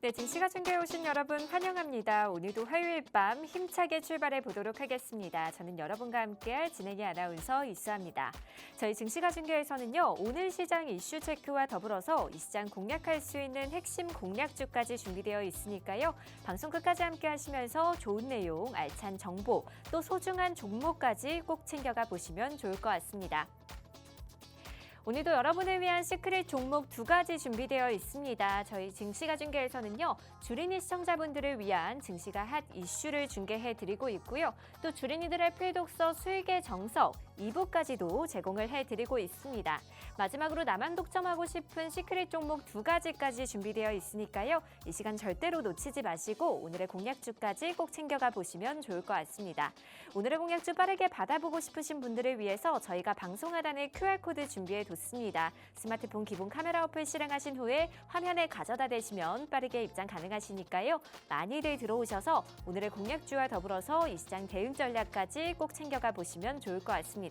네, 증시가 중계해 오신 여러분 환영합니다. 오늘도 화요일 밤 힘차게 출발해 보도록 하겠습니다. 저는 여러분과 함께할 진행의 아나운서 이수아입니다. 저희 증시가 중계에서는요, 오늘 시장 이슈 체크와 더불어서 이 시장 공략할 수 있는 핵심 공략주까지 준비되어 있으니까요. 방송 끝까지 함께 하시면서 좋은 내용, 알찬 정보, 또 소중한 종목까지 꼭 챙겨가 보시면 좋을 것 같습니다. 오늘도 여러분을 위한 시크릿 종목 2가지 준비되어 있습니다. 저희 증시가 중계에서는요, 주린이 시청자분들을 위한 증시가 핫 이슈를 중계해드리고 있고요. 또 주린이들의 필독서 수익의 정석 2부까지도 제공을 해드리고 있습니다. 마지막으로 나만 독점하고 싶은 시크릿 종목 2가지까지 준비되어 있으니까요. 이 시간 절대로 놓치지 마시고 오늘의 공략주까지 꼭 챙겨가 보시면 좋을 것 같습니다. 오늘의 공략주 빠르게 받아보고 싶으신 분들을 위해서 저희가 방송 하단에 QR코드 준비해뒀습니다. 스마트폰 기본 카메라 어플 실행하신 후에 화면에 가져다 대시면 빠르게 입장 가능하시니까요. 많이들 들어오셔서 오늘의 공략주와 더불어서 이 시장 대응 전략까지 꼭 챙겨가 보시면 좋을 것 같습니다.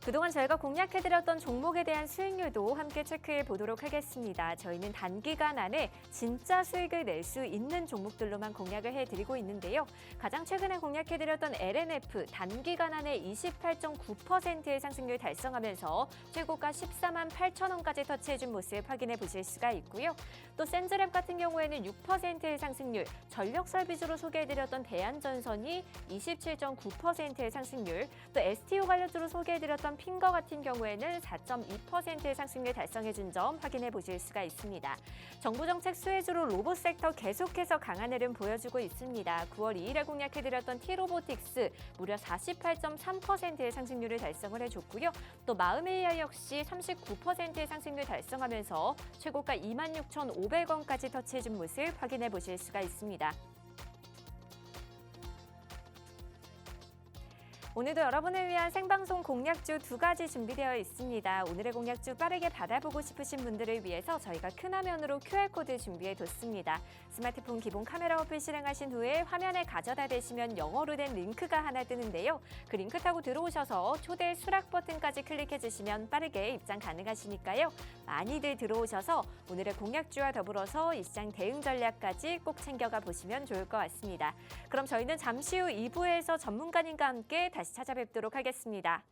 그동안 저희가 공략해드렸던 종목에 대한 수익률도 함께 체크해 보도록 하겠습니다. 저희는 단기간 안에 진짜 수익을 낼 수 있는 종목들로만 공략을 해드리고 있는데요. 가장 최근에 공략해드렸던 LNF 단기간 안에 28.9%의 상승률 달성하면서 최고가 14만 8천 원까지 터치해준 모습 확인해 보실 수가 있고요. 또 센즈랩 같은 경우에는 6%의 상승률, 전력 설비주로 소개해드렸던 대한전선이 27.9%의 상승률, 또 STO 관련주로 소개해드렸던 핑거 같은 경우에는 4.2%의 상승률 달성해준 점 확인해 보실 수가 있습니다. 정부 정책 수혜주로 로봇 섹터 계속해서 강한 흐름 보여주고 있습니다. 9월 2일에 공략해드렸던 T로보틱스 무려 48.3%의 상승률을 달성을 해줬고요. 또 마음AI 역시 39%의 상승률 달성하면서 최고가 26,500원까지 터치해준 모습 확인해 보실 수가 있습니다. 오늘도 여러분을 위한 생방송 공략주 2가지 준비되어 있습니다. 오늘의 공략주 빠르게 받아보고 싶으신 분들을 위해서 저희가 큰 화면으로 QR코드 준비해뒀습니다. 스마트폰 기본 카메라 어플 실행하신 후에 화면에 가져다 대시면 영어로 된 링크가 하나 뜨는데요. 그 링크 타고 들어오셔서 초대 수락 버튼까지 클릭해주시면 빠르게 입장 가능하시니까요. 많이들 들어오셔서 오늘의 공략주와 더불어서 이 시장 대응 전략까지 꼭 챙겨가 보시면 좋을 것 같습니다. 그럼 저희는 잠시 후 2부에서 전문가님과 함께 다시 찾아뵙도록 하겠습니다.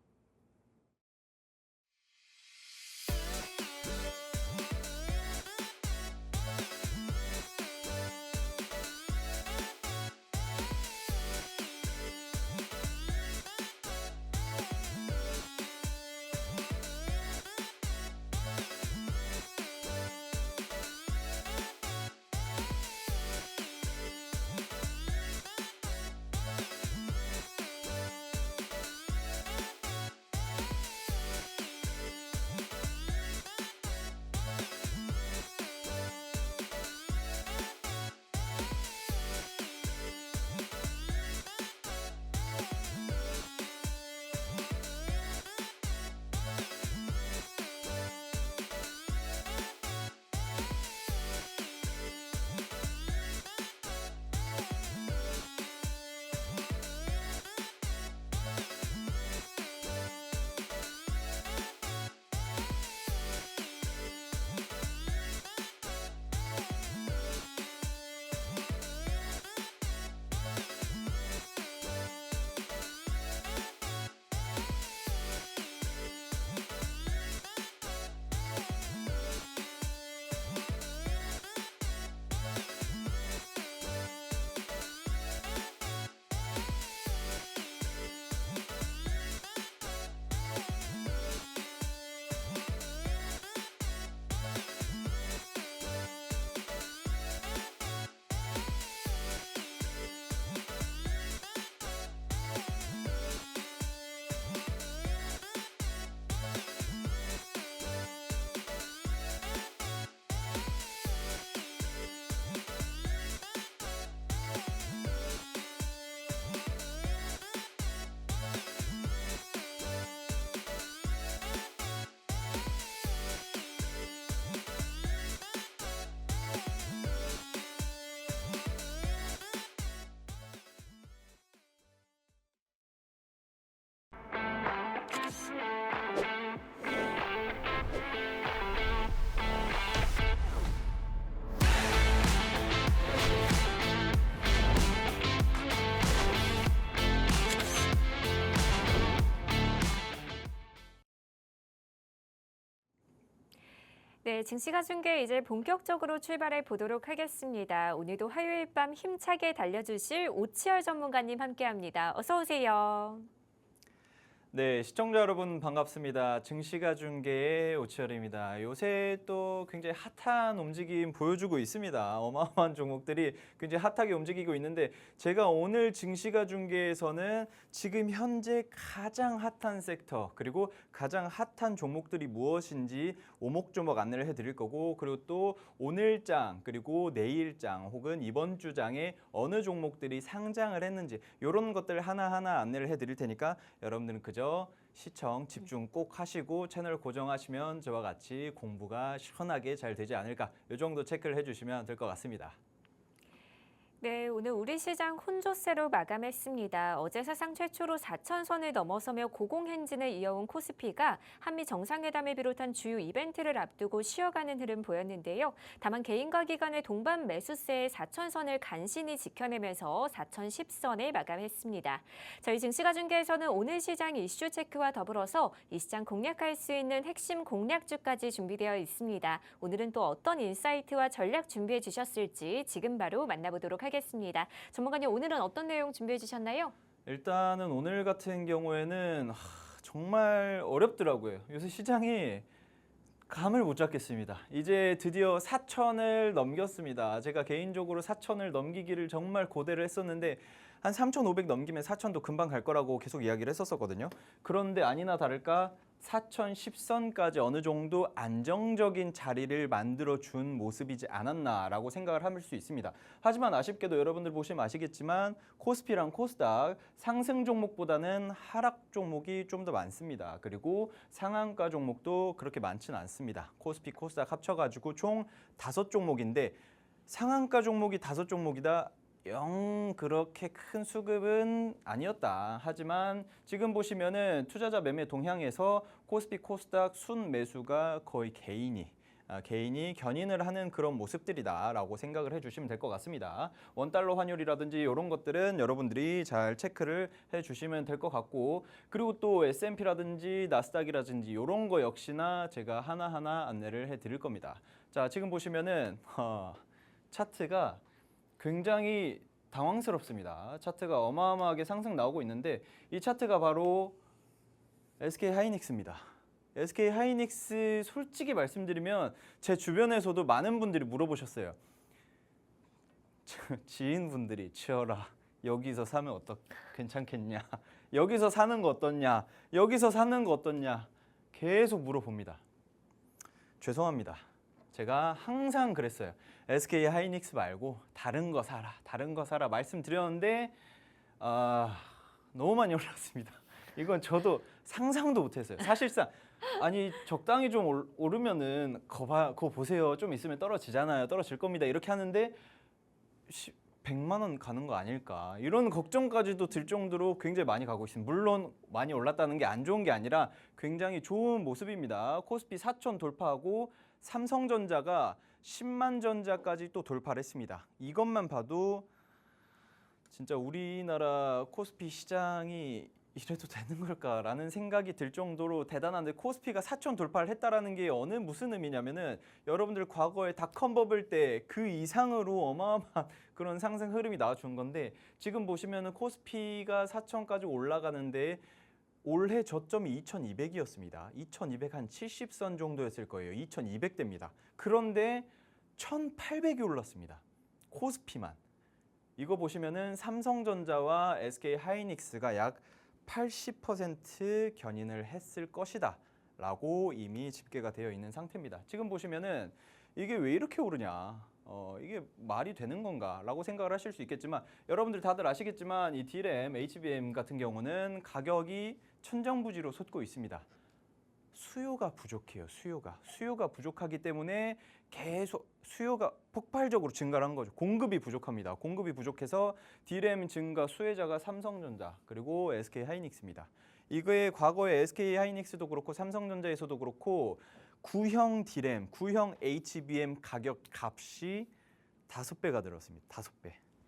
네, 증시가 중계 이제 본격적으로 출발해 보도록 하겠습니다. 오늘도 화요일 밤 힘차게 달려주실 오치열 전문가님 함께합니다. 어서 오세요. 네, 시청자 여러분 반갑습니다. 증시가 중계의 오치열입니다. 요새 또 굉장히 핫한 움직임 보여주고 있습니다. 어마어마한 종목들이 굉장히 핫하게 움직이고 있는데 제가 오늘 증시가 중계에서는 지금 현재 가장 핫한 섹터 그리고 가장 핫한 종목들이 무엇인지 오목조목 안내를 해드릴 거고 그리고 또 오늘장 그리고 내일장 혹은 이번 주장에 어느 종목들이 상장을 했는지 이런 것들 하나하나 안내를 해드릴 테니까 여러분들은 그저 시청 집중 꼭 하시고 채널 고정하시면 저와 같이 공부가 시원하게 잘 되지 않을까 이 정도 체크를 해주시면 될 것 같습니다. 네, 오늘 우리 시장 혼조세로 마감했습니다. 어제 사상 최초로 4천선을 넘어서며 고공행진을 이어온 코스피가 한미 정상회담을 비롯한 주요 이벤트를 앞두고 쉬어가는 흐름 보였는데요. 다만 개인과 기관의 동반 매수세의 4천선을 간신히 지켜내면서 4,010선을 마감했습니다. 저희 증시가중계에서는 오늘 시장 이슈 체크와 더불어서 이 시장 공략할 수 있는 핵심 공략주까지 준비되어 있습니다. 오늘은 또 어떤 인사이트와 전략 준비해 주셨을지 지금 바로 만나보도록 하겠습니다. 전문가님, 오늘은 어떤 내용 준비해 주셨나요? 일단은 오늘 같은 경우에는 정말 어렵더라고요. 요새 시장이 감을 못 잡겠습니다. 이제 드디어 4천을 넘겼습니다. 제가 개인적으로 4천을 넘기기를 정말 고대를 했었는데 한 3,500 넘기면 4천도 금방 갈 거라고 계속 이야기를 했었거든요. 그런데 아니나 다를까 4,010선까지 어느 정도 안정적인 자리를 만들어준 모습이지 않았나라고 생각을 할 수 있습니다. 하지만 아쉽게도 여러분들 보시면 아시겠지만 코스피랑 코스닥 상승 종목보다는 하락 종목이 좀 더 많습니다. 그리고 상한가 종목도 그렇게 많지는 않습니다. 코스피, 코스닥 합쳐가지고 총 5종목인데 상한가 종목이 5종목이다. 영 그렇게 큰 수급은 아니었다. 하지만 지금 보시면은 투자자 매매 동향에서 코스피 코스닥 순 매수가 거의 개인이 견인을 하는 그런 모습들이다라고 생각을 해주시면 될 것 같습니다. 원달러 환율이라든지 이런 것들은 여러분들이 잘 체크를 해주시면 될 것 같고 그리고 또 S&P라든지 나스닥이라든지 이런 거 역시나 제가 하나하나 안내를 해드릴 겁니다. 자, 지금 보시면은 차트가 굉장히 당황스럽습니다. 차트가 어마어마하게 상승 나오고 있는데 이 차트가 바로 SK 하이닉스입니다. SK 하이닉스 솔직히 말씀드리면 제 주변에서도 많은 분들이 물어보셨어요. 지인분들이 치열아 여기서 사면 괜찮겠냐? 여기서 사는 거 어떻냐? 여기서 사는 거 어떻냐? 계속 물어봅니다. 죄송합니다. 제가 항상 그랬어요. SK 하이닉스 말고 다른 거 사라 말씀드렸는데 너무 많이 올랐습니다. 이건 저도 상상도 못했어요. 사실상 아니 적당히 좀 오르면은 그거 보세요. 좀 있으면 떨어지잖아요. 떨어질 겁니다. 이렇게 하는데 100만 원 가는 거 아닐까 이런 걱정까지도 들 정도로 굉장히 많이 가고 있습니다. 물론 많이 올랐다는 게 안 좋은 게 아니라 굉장히 좋은 모습입니다. 코스피 4천 돌파하고 삼성전자가 10만 전자까지 또 돌파를 했습니다. 이것만 봐도 진짜 우리나라 코스피 시장이 이래도 되는 걸까라는 생각이 들 정도로 대단한데 코스피가 4천 돌파를 했다라는 게 무슨 의미냐면은 여러분들 과거에 닷컴 버블 때 그 이상으로 어마어마한 그런 상승 흐름이 나와준 건데 지금 보시면은 코스피가 4천까지 올라가는데 올해 저점이 2200이었습니다. 2200 한 70선 정도였을 거예요. 2200대입니다. 그런데 1800이 올랐습니다. 코스피만. 이거 보시면은 삼성전자와 SK 하이닉스가 약 80% 견인을 했을 것이다 라고 이미 집계가 되어 있는 상태입니다. 지금 보시면은 이게 왜 이렇게 오르냐 이게 말이 되는 건가 라고 생각을 하실 수 있겠지만 여러분들 다들 아시겠지만 이 D램, HBM 같은 경우는 가격이 천정부지로 솟고 있습니다. 수요가 부족해요. 수요가 부족하기 때문에 계속 수요가 폭발적으로 증가한 거죠. 공급이 부족합니다. 공급이 부족해서 D램 증가 수혜자가 삼성전자 그리고 SK 하이닉스입니다. 이거에 과거에 SK 하이닉스도 그렇고 삼성전자에서도 그렇고 구형 D램, 구형 HBM 가격 값이 5배가 늘었습니다.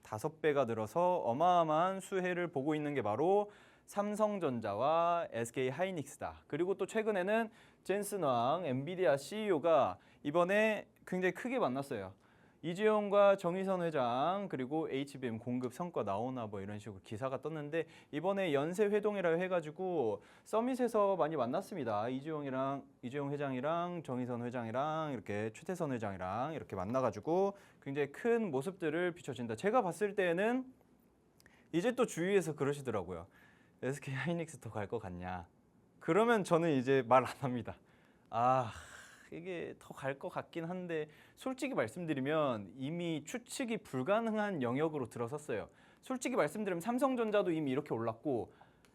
5배가 늘어서 어마어마한 수혜를 보고 있는 게 바로 삼성전자와 SK 하이닉스다. 그리고 또 최근에는 젠슨 왕 엔비디아 CEO가 이번에 굉장히 크게 만났어요. 이재용과 정의선 회장 그리고 HBM 공급 성과 나오나 뭐 이런 식으로 기사가 떴는데 이번에 연쇄 회동이라고 해가지고 서밋에서 많이 만났습니다. 이재용 회장이랑 정의선 회장이랑 이렇게 최태선 회장이랑 이렇게 만나가지고 굉장히 큰 모습들을 비춰진다. 제가 봤을 때는 이제 또 주위에서 그러시더라고요. SK 하이닉스 더 갈 것 같냐? 그러면 저는 이제 말 안 합니다. 아, 이게 더 갈 것 같긴 한데 솔직히 말씀드리면 이미 추측이 불가능한 영역으로 들어섰어요. 솔직히 말씀드리면 삼성전자도 이미 이렇게 올랐고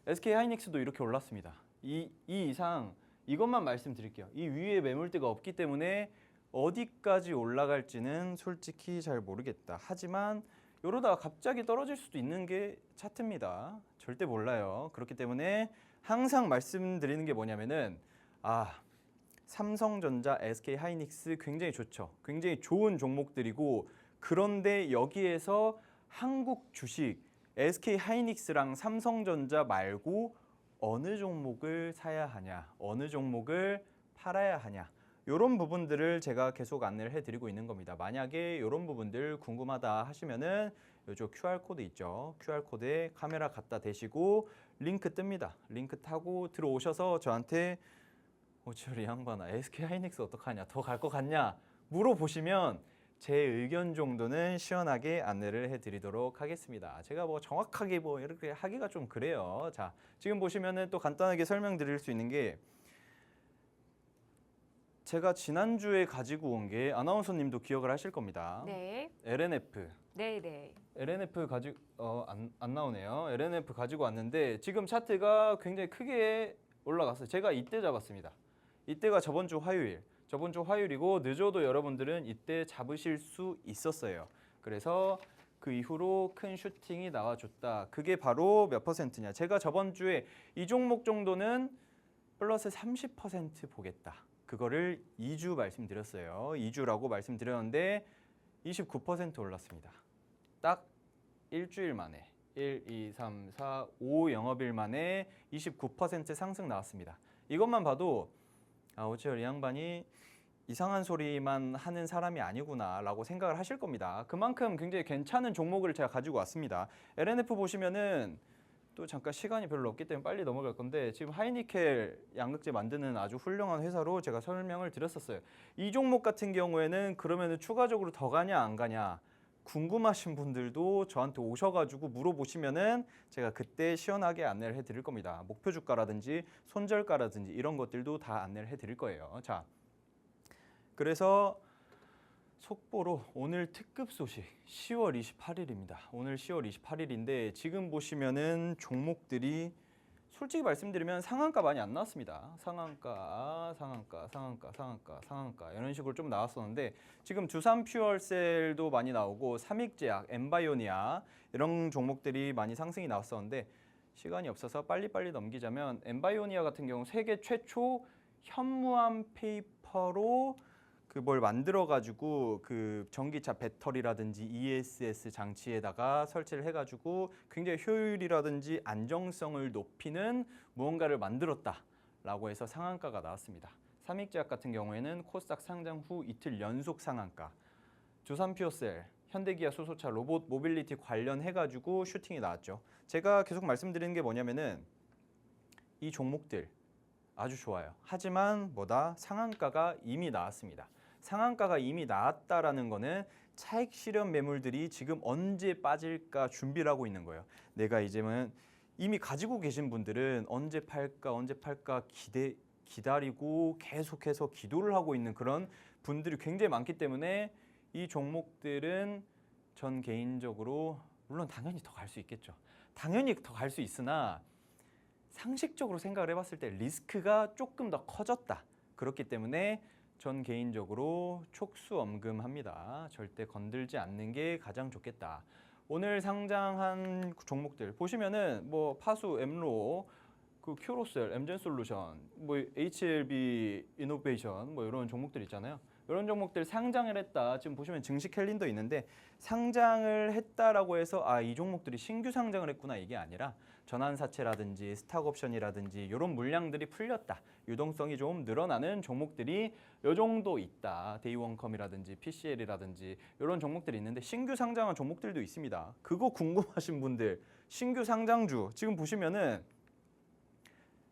SK 하이닉스도 이렇게 올랐습니다. 이 이상 이것만 말씀드릴게요. 이 위에 매물대가 없기 때문에 어디까지 올라갈지는 솔직히 잘 모르겠다. 하지만 이러다가 갑자기 떨어질 수도 있는 게 차트입니다. 절대 몰라요. 그렇기 때문에 항상 말씀드리는 게 뭐냐면은 삼성전자, SK 하이닉스 굉장히 좋죠. 굉장히 좋은 종목들이고 그런데 여기에서 한국 주식 SK 하이닉스랑 삼성전자 말고 어느 종목을 사야 하냐, 어느 종목을 팔아야 하냐 이런 부분들을 제가 계속 안내를 해드리고 있는 겁니다. 만약에 이런 부분들 궁금하다 하시면은 이쪽 QR코드 있죠. QR코드에 카메라 갖다 대시고 링크 뜹니다. 링크 타고 들어오셔서 저한테 오철이 양반아 SK 하이닉스 어떡하냐, 더 갈 것 같냐 물어보시면 제 의견 정도는 시원하게 안내를 해드리도록 하겠습니다. 제가 뭐 정확하게 뭐 이렇게 하기가 좀 그래요. 자, 지금 보시면은 또 간단하게 설명드릴 수 있는 게 제가 지난주에 가지고 온 게 아나운서님도 기억을 하실 겁니다. 네. LNF. 네. LNF 가지고 안 나오네요. LNF 가지고 왔는데 지금 차트가 굉장히 크게 올라갔어요. 제가 이때 잡았습니다. 이때가 저번 주 화요일이고 늦어도 여러분들은 이때 잡으실 수 있었어요. 그래서 그 이후로 큰 슈팅이 나와줬다. 그게 바로 몇 퍼센트냐. 제가 저번 주에 이 종목 정도는 플러스 30% 보겠다. 그거를 2주 말씀드렸어요. 2주라고 말씀드렸는데 29% 올랐습니다. 딱 일주일 만에 1, 2, 3, 4, 5 영업일 만에 29% 상승 나왔습니다. 이것만 봐도 오치열 이 양반이 이상한 소리만 하는 사람이 아니구나 라고 생각을 하실 겁니다. 그만큼 굉장히 괜찮은 종목을 제가 가지고 왔습니다. LNF 보시면은 또 잠깐 시간이 별로 없기 때문에 빨리 넘어갈 건데 지금 하이니켈 양극재 만드는 아주 훌륭한 회사로 제가 설명을 드렸었어요. 이 종목 같은 경우에는 그러면은 추가적으로 더 가냐 안 가냐 궁금하신 분들도 저한테 오셔가지고 물어보시면은 제가 그때 시원하게 안내를 해드릴 겁니다. 목표 주가라든지 손절가라든지 이런 것들도 다 안내를 해드릴 거예요. 자, 그래서 속보로 오늘 특급 소식 10월 28일입니다. 오늘 10월 28일인데 지금 보시면은 종목들이 솔직히 말씀드리면 상한가 많이 안 나왔습니다. 상한가 이런 식으로 좀 나왔었는데 지금 두산 퓨얼셀도 많이 나오고 삼익제약, 엠바이오니아 이런 종목들이 많이 상승이 나왔었는데 시간이 없어서 빨리빨리 넘기자면 엠바이오니아 같은 경우 세계 최초 현무암 페이퍼로 뭘 만들어 가지고 그 전기차 배터리라든지 ESS 장치에다가 설치를 해가지고 굉장히 효율이라든지 안정성을 높이는 무언가를 만들었다라고 해서 상한가가 나왔습니다. 삼익제약 같은 경우에는 코스닥 상장 후 이틀 연속 상한가. 두산퓨어셀, 현대기아 수소차 로봇 모빌리티 관련해가지고 슈팅이 나왔죠. 제가 계속 말씀드리는 게 뭐냐면은 이 종목들 아주 좋아요. 하지만 상한가가 이미 나왔습니다. 상한가가 이미 나왔다라는 거는 차익 실현 매물들이 지금 언제 빠질까 준비를 하고 있는 거예요. 내가 이제는 이미 가지고 계신 분들은 언제 팔까 기다리고 계속해서 기도를 하고 있는 그런 분들이 굉장히 많기 때문에 이 종목들은 전 개인적으로 물론 당연히 더 갈 수 있겠죠. 당연히 더 갈 수 있으나 상식적으로 생각을 해봤을 때 리스크가 조금 더 커졌다. 그렇기 때문에 전 개인적으로 촉수엄금합니다. 절대 건들지 않는 게 가장 좋겠다. 오늘 상장한 종목들 보시면은 파수, 엠로, 그 큐로셀, 엠젠솔루션, 뭐 HLB 이노베이션 뭐 이런 종목들 있잖아요. 이런 종목들 상장을 했다. 지금 보시면 증시 캘린더 있는데 상장을 했다라고 해서 이 종목들이 신규 상장을 했구나 이게 아니라 전환사채라든지 스탁옵션이라든지 이런 물량들이 풀렸다. 유동성이 좀 늘어나는 종목들이 요 정도 있다. 데이원컴이라든지 PCL이라든지 이런 종목들이 있는데 신규 상장한 종목들도 있습니다. 그거 궁금하신 분들 신규 상장주 지금 보시면은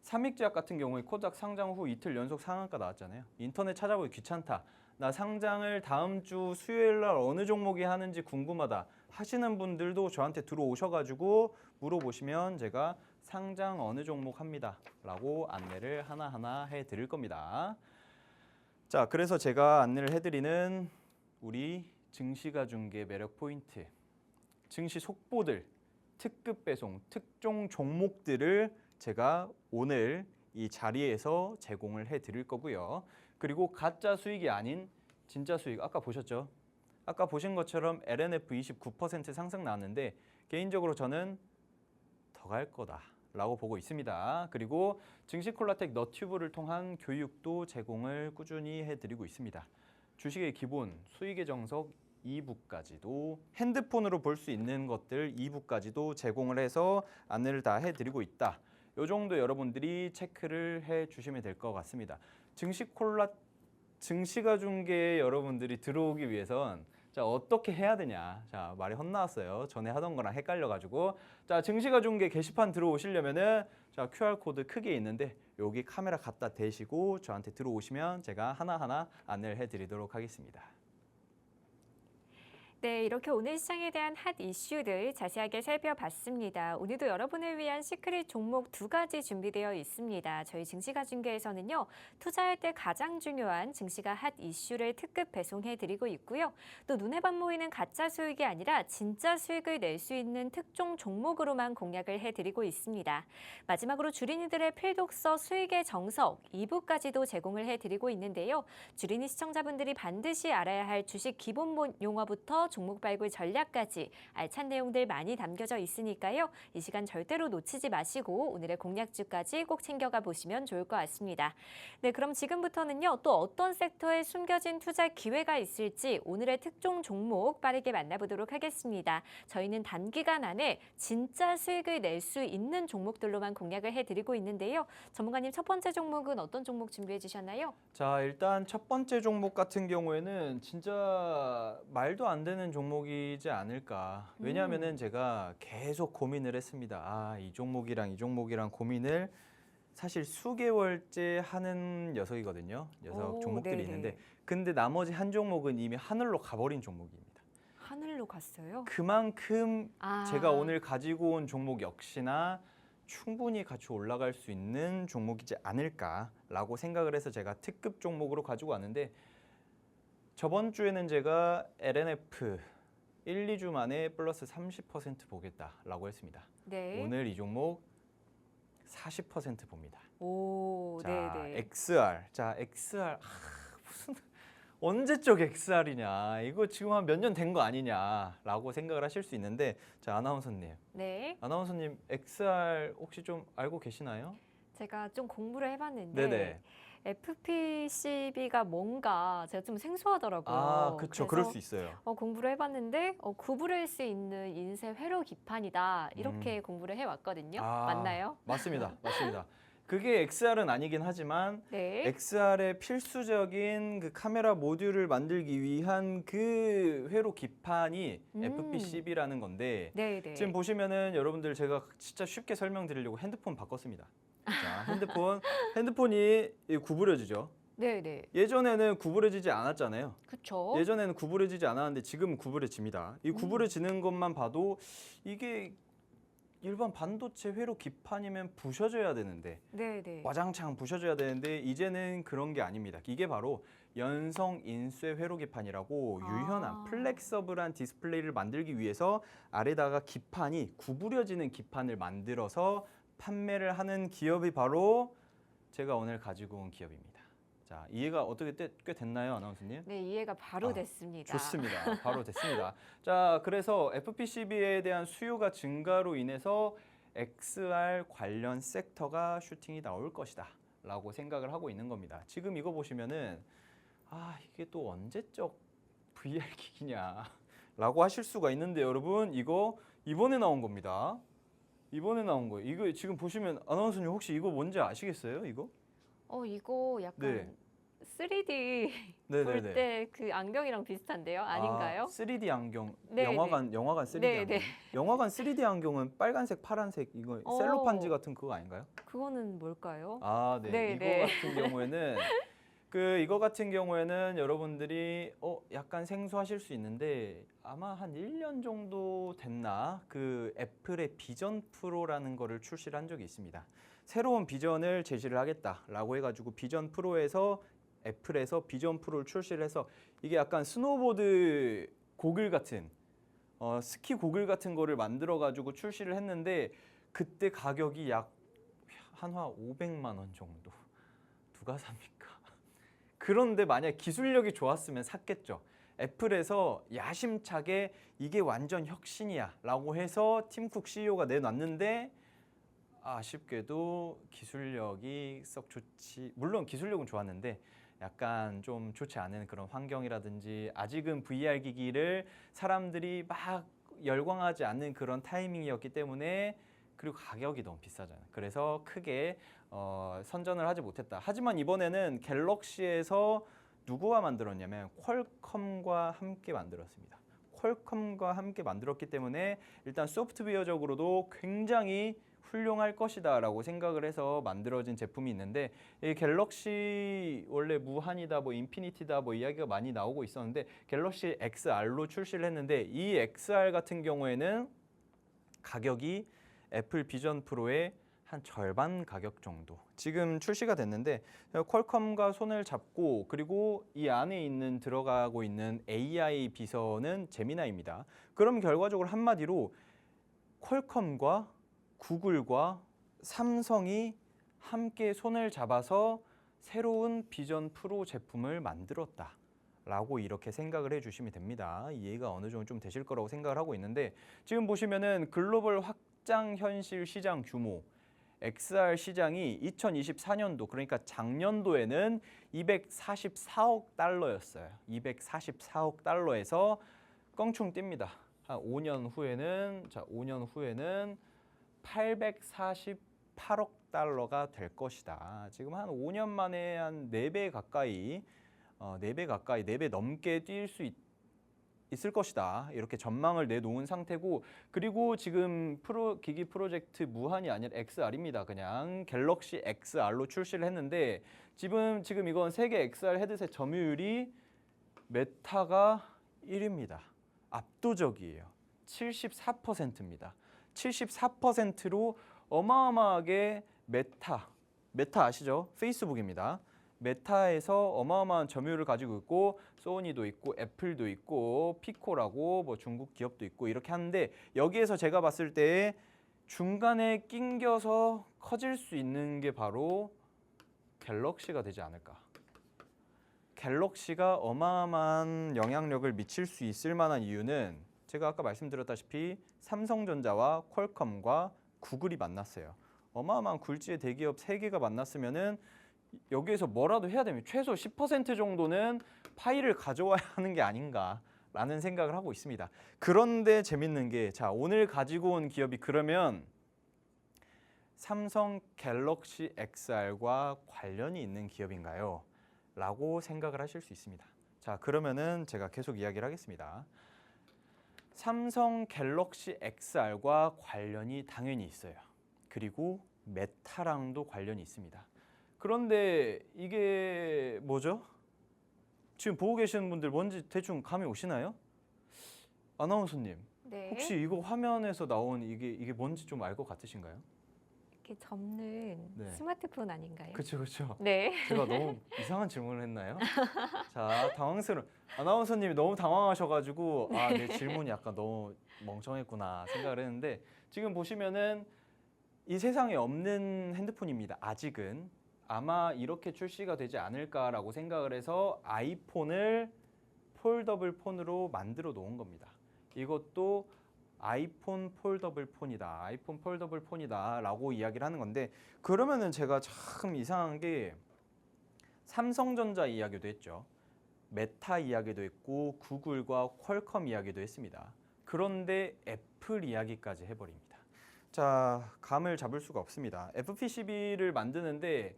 삼익제약 같은 경우에 코닥 상장 후 이틀 연속 상한가 나왔잖아요. 인터넷 찾아보기 귀찮다. 나 상장을 다음 주 수요일 날 어느 종목이 하는지 궁금하다 하시는 분들도 저한테 들어오셔가지고 물어보시면 제가 상장 어느 종목 합니다 라고 안내를 하나하나 해드릴 겁니다. 자, 그래서 제가 안내를 해드리는 우리 증시가 중계 매력 포인트, 증시 속보들, 특급 배송, 특종 종목들을 제가 오늘 이 자리에서 제공을 해드릴 거고요. 그리고 가짜 수익이 아닌 진짜 수익, 아까 보셨죠? 아까 보신 것처럼 LNF 29% 상승 나왔는데 개인적으로 저는 더 갈 거다라고 보고 있습니다. 그리고 증시콜라텍 너튜브를 통한 교육도 제공을 꾸준히 해드리고 있습니다. 주식의 기본, 수익의 정석 2부까지도 핸드폰으로 볼 수 있는 것들 2부까지도 제공을 해서 안내를 다 해드리고 있다. 요 정도 여러분들이 체크를 해주시면 될 것 같습니다. 증시가 중계에 여러분들이 들어오기 위해선 자 어떻게 해야 되냐. 자 말이 헛나왔어요. 전에 하던 거랑 헷갈려가지고 자 증시가 중계 게시판 들어오시려면은 자 QR코드 크게 있는데 여기 카메라 갖다 대시고 저한테 들어오시면 제가 하나하나 안내를 해드리도록 하겠습니다. 네, 이렇게 오늘 시장에 대한 핫 이슈들 자세하게 살펴봤습니다. 오늘도 여러분을 위한 시크릿 종목 2가지 준비되어 있습니다. 저희 증시가 중계에서는요, 투자할 때 가장 중요한 증시가 핫 이슈를 특급 배송해드리고 있고요. 또 눈에 반 보이는 가짜 수익이 아니라 진짜 수익을 낼 수 있는 특종 종목으로만 공략을 해드리고 있습니다. 마지막으로 주린이들의 필독서 수익의 정석 2부까지도 제공을 해드리고 있는데요. 주린이 시청자분들이 반드시 알아야 할 주식 기본 용어부터 종목 발굴 전략까지 알찬 내용들 많이 담겨져 있으니까요. 이 시간 절대로 놓치지 마시고 오늘의 공략주까지 꼭 챙겨가 보시면 좋을 것 같습니다. 네, 그럼 지금부터는요. 또 어떤 섹터에 숨겨진 투자 기회가 있을지 오늘의 특종 종목 빠르게 만나보도록 하겠습니다. 저희는 단기간 안에 진짜 수익을 낼 수 있는 종목들로만 공략을 해드리고 있는데요. 전문가님 첫 번째 종목은 어떤 종목 준비해 주셨나요? 자 일단 첫 번째 종목 같은 경우에는 진짜 말도 안 되는 종목이지 않을까. 왜냐하면은 제가 계속 고민을 했습니다. 이 종목이랑 이 종목이랑 고민을 사실 수개월째 하는 녀석이거든요. 녀석 종목들이 네네. 있는데 근데 나머지 한 종목은 이미 하늘로 가버린 종목입니다. 하늘로 갔어요? 그만큼 제가 오늘 가지고 온 종목 역시나 충분히 같이 올라갈 수 있는 종목이지 않을까라고 생각을 해서 제가 특급 종목으로 가지고 왔는데 저번 주에는 제가 LNF 1, 2주 만에 플러스 30% 보겠다라고 했습니다. 네. 오늘 이 종목 40% 봅니다. 오, 자, 네네. XR. 자, XR. 무슨 언제적 XR이냐. 이거 지금 한 몇 년 된 거 아니냐라고 생각을 하실 수 있는데 자, 아나운서님. 네. 아나운서님 XR 혹시 좀 알고 계시나요? 제가 좀 공부를 해봤는데 네네. FPCB가 뭔가 제가 좀 생소하더라고요. 그렇죠. 그럴 수 있어요. 공부를 해봤는데 구부릴 수 있는 인쇄 회로 기판이다 이렇게 공부를 해왔거든요. 맞나요? 맞습니다. 맞습니다. 그게 XR은 아니긴 하지만 네. XR의 필수적인 그 카메라 모듈을 만들기 위한 그 회로 기판이 FPCB라는 건데 네네. 지금 보시면은 여러분들 제가 진짜 쉽게 설명드리려고 핸드폰 바꿨습니다. 자, 핸드폰이 구부려지죠. 네네. 예전에는 구부러지지 않았잖아요. 그쵸. 예전에는 구부러지지 않았는데 지금은 구부러집니다. 이 구부러지는 것만 봐도 이게 일반 반도체 회로 기판이면 부셔져야 되는데 네네. 와장창 부셔져야 되는데 이제는 그런 게 아닙니다. 이게 바로 연성 인쇄 회로 기판이라고 유연한 플렉서블한 디스플레이를 만들기 위해서 아래다가 기판이 구부려지는 기판을 만들어서 판매를 하는 기업이 바로 제가 오늘 가지고 온 기업입니다. 자, 이해가 어떻게 꽤 됐나요, 아나운서님? 네, 이해가 바로 됐습니다. 좋습니다. 바로 됐습니다. 자, 그래서 FPCB에 대한 수요가 증가로 인해서 XR 관련 섹터가 슈팅이 나올 것이다 라고 생각을 하고 있는 겁니다. 지금 이거 보시면은 이게 또 언제적 VR 기기냐 라고 하실 수가 있는데 여러분 이거 이번에 나온 겁니다. 이번에 나온 거예요. 이거 지금 보시면 아나운서님 혹시 이거 뭔지 아시겠어요? 이거? 이거 약간 네. 3D 볼 네네네. 때 그 안경이랑 비슷한데요? 아닌가요? 3D 안경. 네, 영화관 3D 네, 안경. 네. 영화관 3D 안경은 빨간색, 파란색 이거 셀로판지 같은 그거 아닌가요? 그거는 뭘까요? 네. 네, 이거 네. 같은 경우에는 이거 같은 경우에는 여러분들이 약간 생소하실 수 있는데 아마 한 1년 정도 됐나? 그 애플의 비전 프로라는 거를 출시를 한 적이 있습니다. 새로운 비전을 제시를 하겠다라고 해가지고 비전 프로에서 애플에서 비전 프로를 출시를 해서 이게 약간 스노보드 고글 같은 스키 고글 같은 거를 만들어 가지고 출시를 했는데 그때 가격이 약 한화 500만 원 정도. 누가 삽니까? 그런데 만약 기술력이 좋았으면 샀겠죠. 애플에서 야심차게 이게 완전 혁신이야 라고 해서 팀쿡 CEO가 내놨는데 아쉽게도 기술력이 썩 좋지, 물론 기술력은 좋았는데 약간 좀 좋지 않은 그런 환경이라든지 아직은 VR 기기를 사람들이 막 열광하지 않는 그런 타이밍이었기 때문에, 그리고 가격이 너무 비싸잖아요. 그래서 크게 선전을 하지 못했다. 하지만 이번에는 갤럭시에서 누구와 만들었냐면 퀄컴과 함께 만들었습니다. 퀄컴과 함께 만들었기 때문에 일단 소프트웨어적으로도 굉장히 훌륭할 것이다 라고 생각을 해서 만들어진 제품이 있는데, 이 갤럭시 원래 무한이다 뭐 인피니티다 뭐 이야기가 많이 나오고 있었는데 갤럭시 XR로 출시를 했는데, 이 XR 같은 경우에는 가격이 애플 비전 프로의 한 절반 가격 정도 지금 출시가 됐는데, 퀄컴과 손을 잡고, 그리고 이 안에 있는 들어가고 있는 AI 비서는 제미나이입니다. 그럼 결과적으로 한마디로 퀄컴과 구글과 삼성이 함께 손을 잡아서 새로운 비전 프로 제품을 만들었다 라고 이렇게 생각을 해주시면 됩니다. 이해가 어느 정도 좀 되실 거라고 생각을 하고 있는데, 지금 보시면은 글로벌 확장 현실 시장 규모 XR 시장이 2024년도, 그러니까 작년도에는 244억 달러였어요. 244억 달러에서 껑충 뜁니다. 한 5년 후에는 848억 달러가 될 것이다. 지금 한 5년 만에 한 4배 가까이, 4배 넘게 뛸 수 있을 것이다. 이렇게 전망을 내놓은 상태고, 그리고 지금 기기 프로젝트 무한이 아니라 XR입니다. 그냥 갤럭시 XR로 출시를 했는데, 지금 이건 세계 XR 헤드셋 점유율이 메타가 1위입니다. 압도적이에요. 74%입니다. 74%로 어마어마하게 메타 아시죠? 페이스북입니다. 메타에서 어마어마한 점유율을 가지고 있고, 소니도 있고 애플도 있고 피코라고 뭐 중국 기업도 있고 이렇게 하는데, 여기에서 제가 봤을 때 중간에 낑겨서 커질 수 있는 게 바로 갤럭시가 되지 않을까. 갤럭시가 어마어마한 영향력을 미칠 수 있을 만한 이유는, 제가 아까 말씀드렸다시피 삼성전자와 퀄컴과 구글이 만났어요. 어마어마한 굴지의 대기업 3개가 만났으면은 여기에서 뭐라도 해야 되면 최소 10% 정도는 파이를 가져와야 하는 게 아닌가라는 생각을 하고 있습니다. 그런데 재밌는 게, 오늘 가지고 온 기업이 그러면 삼성 갤럭시 XR과 관련이 있는 기업인가요? 라고 생각을 하실 수 있습니다. 그러면은 제가 계속 이야기를 하겠습니다. 삼성 갤럭시 XR과 관련이 당연히 있어요. 그리고 메타랑도 관련이 있습니다. 그런데 이게 뭐죠? 지금 보고 계시는 분들 뭔지 대충 감이 오시나요? 아나운서님, 네. 혹시 이거 화면에서 나온 이게 뭔지 좀 알 것 같으신가요? 이렇게 접는 네. 스마트폰 아닌가요? 그렇죠. 네. 제가 너무 이상한 질문을 했나요? 당황스러운 아나운서님이 너무 당황하셔가지고 내 질문이 약간 너무 멍청했구나 생각을 했는데, 지금 보시면은 이 세상에 없는 핸드폰입니다. 아직은 아마 이렇게 출시가 되지 않을까라고 생각을 해서 아이폰을 폴더블 폰으로 만들어 놓은 겁니다. 이것도 아이폰 폴더블 폰이다. 아이폰 폴더블 폰이다라고 이야기를 하는 건데 그러면은 제가 참 이상한 게 삼성전자 이야기도 했죠. 메타 이야기도 했고 구글과 퀄컴 이야기도 했습니다. 그런데 애플 이야기까지 해버립니다. 자, 감을 잡을 수가 없습니다. FPCB를 만드는데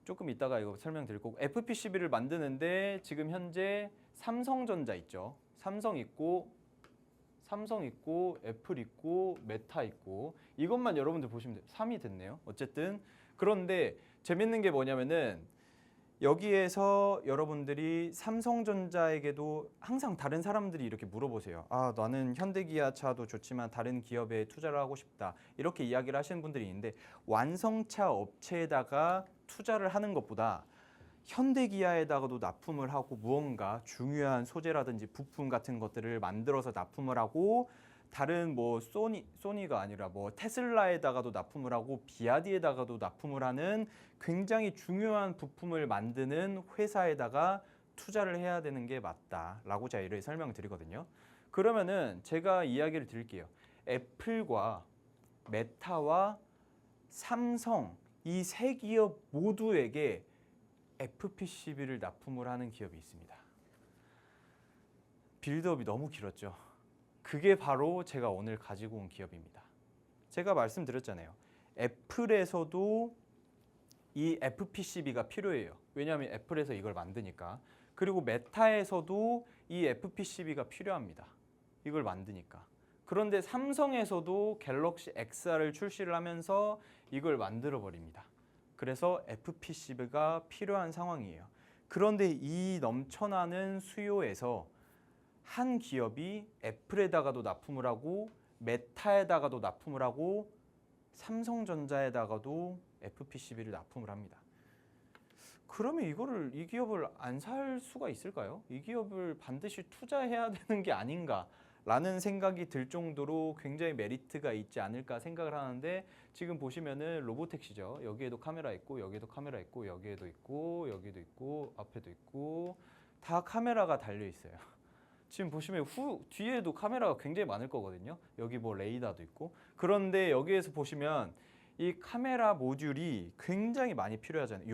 조금 이따가 이거 설명드릴 거고 FPCB를 만드는데 지금 현재 삼성전자 있죠. 삼성 있고 애플 있고 메타 있고 이것만 여러분들 보시면 돼요. 3이 됐네요. 어쨌든 그런데 재밌는 게 뭐냐면은 여기에서 여러분들이 삼성전자에게도 항상 다른 사람들이 이렇게 물어보세요. 아, 나는 현대기아차도 좋지만 다른 기업에 투자를 하고 싶다. 이렇게 이야기를 하시는 분들이 있는데 완성차 업체에다가 투자를 하는 것보다 현대기아에다가도 납품을 하고 무언가 중요한 소재라든지 부품 같은 것들을 만들어서 납품을 하고 다른 뭐 소니가 아니라 뭐 테슬라에다가도 납품을 하고 비아디에다가도 납품을 하는 굉장히 중요한 부품을 만드는 회사에다가 투자를 해야 되는 게 맞다라고 제가 이를 설명드리거든요. 그러면은 제가 이야기를 드릴게요. 애플과 메타와 삼성 이 세 기업 모두에게 FPCB를 납품을 하는 기업이 있습니다. 빌드업이 너무 길었죠. 그게 바로 제가 오늘 가지고 온 기업입니다. 제가 말씀드렸잖아요. 애플에서도 이 FPCB가 필요해요. 왜냐하면 애플에서 이걸 만드니까. 그리고 메타에서도 이 FPCB가 필요합니다. 이걸 만드니까. 그런데 삼성에서도 갤럭시 XR을 출시를 하면서 이걸 만들어 버립니다. 그래서 FPCB가 필요한 상황이에요. 그런데 이 넘쳐나는 수요에서 한 기업이 애플에다가도 납품을 하고 메타에다가도 납품을 하고 삼성전자에다가도 FPCB를 납품을 합니다. 그러면 이 기업을 안 살 수가 있을까요? 이 기업을 반드시 투자해야 되는 게 아닌가라는 생각이 들 정도로 굉장히 메리트가 있지 않을까 생각을 하는데 지금 보시면은 로보택시죠. 여기에도 카메라 있고 여기에도 카메라 있고 여기에도 있고 여기도 있고 앞에도 있고 다 카메라가 달려 있어요. 지금 보시면 뒤에도 카메라가 굉장히 많을 거거든요. 여기 뭐 레이더도 있고. 그런데 여기에서 보시면 이 카메라 모듈이 굉장히 많이 필요하잖아요.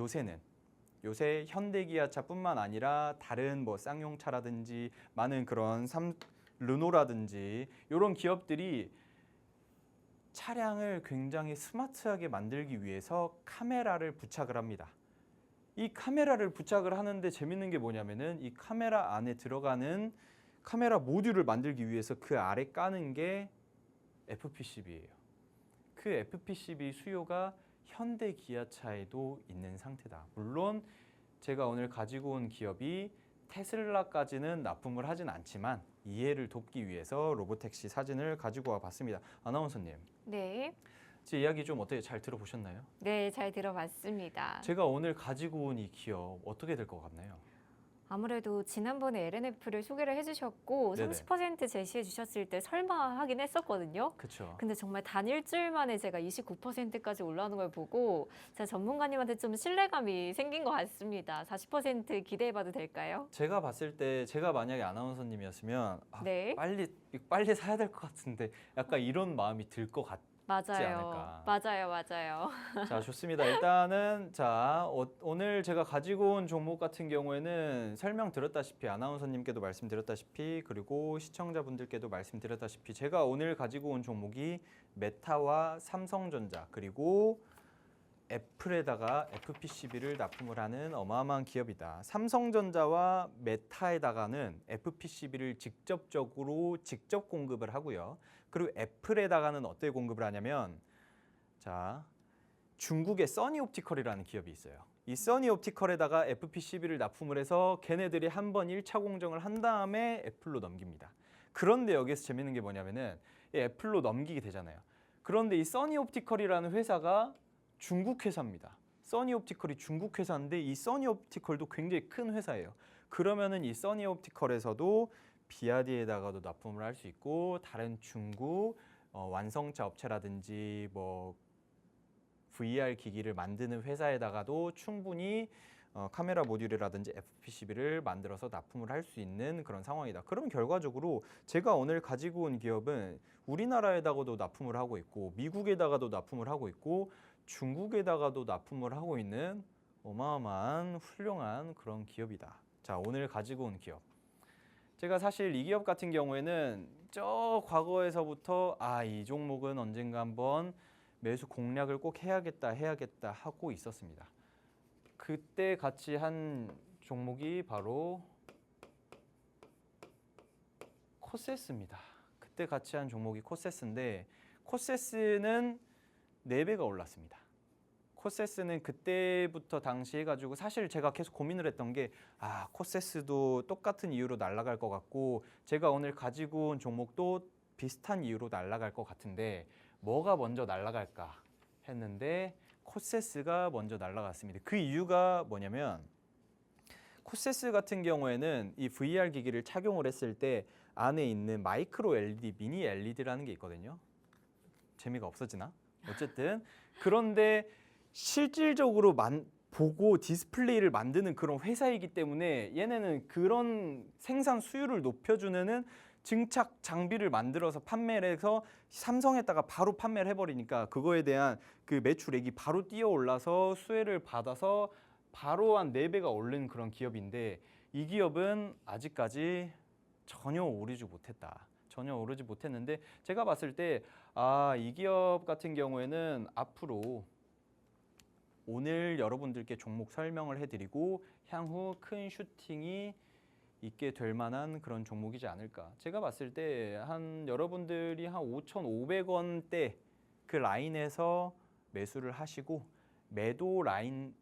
요새 현대기아차뿐만 아니라 다른 뭐 쌍용차라든지 많은 그런 르노라든지 이런 기업들이 차량을 굉장히 스마트하게 만들기 위해서 카메라를 부착을 합니다. 이 카메라를 부착을 하는데 재밌는 게 뭐냐면은 이 카메라 안에 들어가는 카메라 모듈을 만들기 위해서 그 아래 까는 게 FPCB예요. 그 FPCB 수요가 현대 기아차에도 있는 상태다. 물론 제가 오늘 가지고 온 기업이 테슬라까지는 납품을 하진 않지만 이해를 돕기 위해서 로보택시 사진을 가지고 와 봤습니다. 아나운서님. 네. 제 이야기 좀 어떻게 잘 들어보셨나요? 네, 잘 들어봤습니다. 제가 오늘 가지고 온 이 기업 어떻게 될 것 같나요? 아무래도 지난번에 LNF를 소개를 해주셨고 네네. 30% 제시해 주셨을 때 설마 하긴 했었거든요. 그렇죠. 근데 정말 단 일주일 만에 제가 29%까지 올라오는 걸 보고 제가 전문가님한테 좀 신뢰감이 생긴 것 같습니다. 40% 기대해봐도 될까요? 제가 봤을 때 제가 만약에 아나운서님이었으면 네. 빨리 사야 될 것 같은데 약간 이런 마음이 들 것 같지 맞아요. 않을까. 맞아요. 자, 좋습니다. 일단은 오늘 제가 가지고 온 종목 같은 경우에는 설명드렸다시피 아나운서님께도 말씀드렸다시피 그리고 시청자분들께도 말씀드렸다시피 제가 오늘 가지고 온 종목이 메타와 삼성전자 그리고 애플에다가 FPCB를 납품을 하는 어마어마한 기업이다. 삼성전자와 메타에다가는 FPCB를 직접 공급을 하고요. 그리고 애플에다가는 어떻게 공급을 하냐면 자, 중국의 써니옵티컬이라는 기업이 있어요. 이 써니옵티컬에다가 FPCB를 납품을 해서 걔네들이 한번 1차 공정을 한 다음에 애플로 넘깁니다. 그런데 여기서 재밌는 게 뭐냐면은 이 애플로 넘기게 되잖아요. 그런데 이 써니옵티컬이라는 회사가 중국 회사입니다. 써니옵티컬이 중국 회사인데 이 써니옵티컬도 굉장히 큰 회사예요. 그러면은 이 써니옵티컬에서도 비아디에다가도 납품을 할 수 있고 다른 중국 완성차 업체라든지 뭐 VR 기기를 만드는 회사에다가도 충분히 카메라 모듈이라든지 FPCB를 만들어서 납품을 할 수 있는 그런 상황이다. 그러면 결과적으로 제가 오늘 가지고 온 기업은 우리나라에다가도 납품을 하고 있고 미국에다가도 납품을 하고 있고 중국에다가도 납품을 하고 있는 어마어마한 훌륭한 그런 기업이다. 자, 오늘 가지고 온 기업. 제가 사실 이 기업 같은 경우에는 저 과거에서부터 이 종목은 언젠가 한번 매수 공략을 꼭 해야겠다 하고 있었습니다. 그때 같이 한 종목이 바로 코세스입니다. 그때 같이 한 종목이 코세스인데 코세스는 4배가 올랐습니다. 코세스는 그때부터 당시 해가지고 사실 제가 계속 고민을 했던 게 코세스도 똑같은 이유로 날아갈 것 같고 제가 오늘 가지고 온 종목도 비슷한 이유로 날아갈 것 같은데 뭐가 먼저 날아갈까 했는데 코세스가 먼저 날아갔습니다. 그 이유가 뭐냐면 코세스 같은 경우에는 이 VR 기기를 착용을 했을 때 안에 있는 마이크로 LED, 미니 LED라는 게 있거든요. 재미가 없어지나? 어쨌든 그런데 실질적으로 보고 디스플레이를 만드는 그런 회사이기 때문에 얘네는 그런 생산 수율을 높여주는 증착 장비를 만들어서 판매를 해서 삼성에다가 바로 판매를 해버리니까 그거에 대한 그 매출액이 바로 뛰어올라서 수혜를 받아서 바로 한 4배가 오른 그런 기업인데 이 기업은 아직까지 전혀 오르지 못했다. 전혀 오르지 못했는데 제가 봤을 때 이 기업 같은 경우에는 앞으로 오늘 여러분들께 종목 설명을 해드리고 향후 큰 슈팅이 있게 될 만한 그런 종목이지 않을까. 제가 봤을 때 여러분들이 한 5,500원대 그 라인에서 매수를 하시고 매도 라인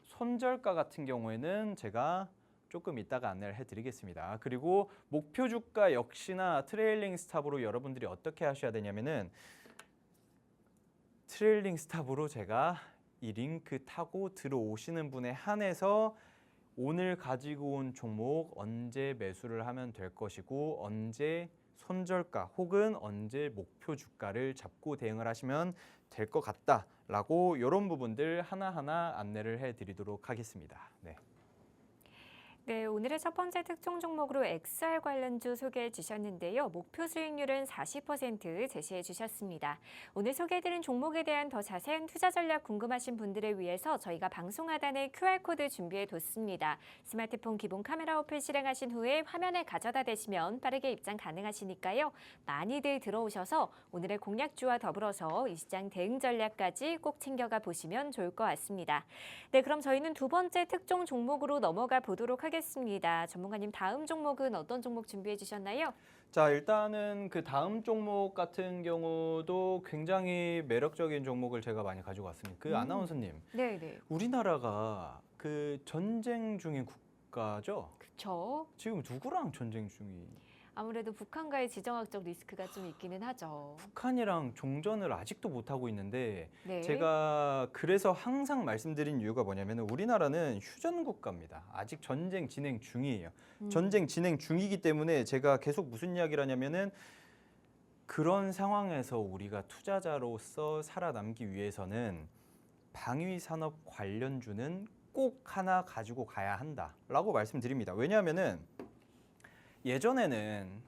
손절가 같은 경우에는 제가 조금 이따가 안내를 해드리겠습니다. 그리고 목표 주가 역시나 트레일링 스탑으로 여러분들이 어떻게 하셔야 되냐면은 트레일링 스탑으로 제가 이 링크 타고 들어오시는 분에 한해서 오늘 가지고 온 종목 언제 매수를 하면 될 것이고 언제 손절가 혹은 언제 목표 주가를 잡고 대응을 하시면 될 것 같다라고 이런 부분들 하나하나 안내를 해드리도록 하겠습니다. 네, 오늘의 첫 번째 특종 종목으로 XR 관련주 소개해 주셨는데요. 목표 수익률은 40% 제시해 주셨습니다. 오늘 소개해드린 종목에 대한 더 자세한 투자 전략 궁금하신 분들을 위해서 저희가 방송 하단에 QR코드 준비해 뒀습니다. 스마트폰 기본 카메라 어플 실행하신 후에 화면에 가져다 대시면 빠르게 입장 가능하시니까요. 많이들 들어오셔서 오늘의 공략주와 더불어서 이 시장 대응 전략까지 꼭 챙겨가 보시면 좋을 것 같습니다. 네, 그럼 저희는 두 번째 특종 종목으로 넘어가 보도록 하겠습니다. 전문가님, 다음 종목은 어떤 종목 준비해 주셨나요? 자, 일단은 그 다음 종목 같은 경우도 굉장히 매력적인 종목을 제가 많이 가지고 왔습니다. 그 아나운서님, 네. 우리나라가 그 전쟁 중인 국가죠? 그렇죠. 지금 누구랑 전쟁 중이? 아무래도 북한과의 지정학적 리스크가 좀 있기는 하죠. 북한이랑 종전을 아직도 못 하고 있는데 네. 제가 그래서 항상 말씀드린 이유가 뭐냐면 우리나라는 휴전 국가입니다. 아직 전쟁 진행 중이에요. 전쟁 진행 중이기 때문에 제가 계속 무슨 이야기를 하냐면은 그런 상황에서 우리가 투자자로서 살아남기 위해서는 방위 산업 관련주는 꼭 하나 가지고 가야 한다라고 말씀드립니다. 왜냐하면은 예전에는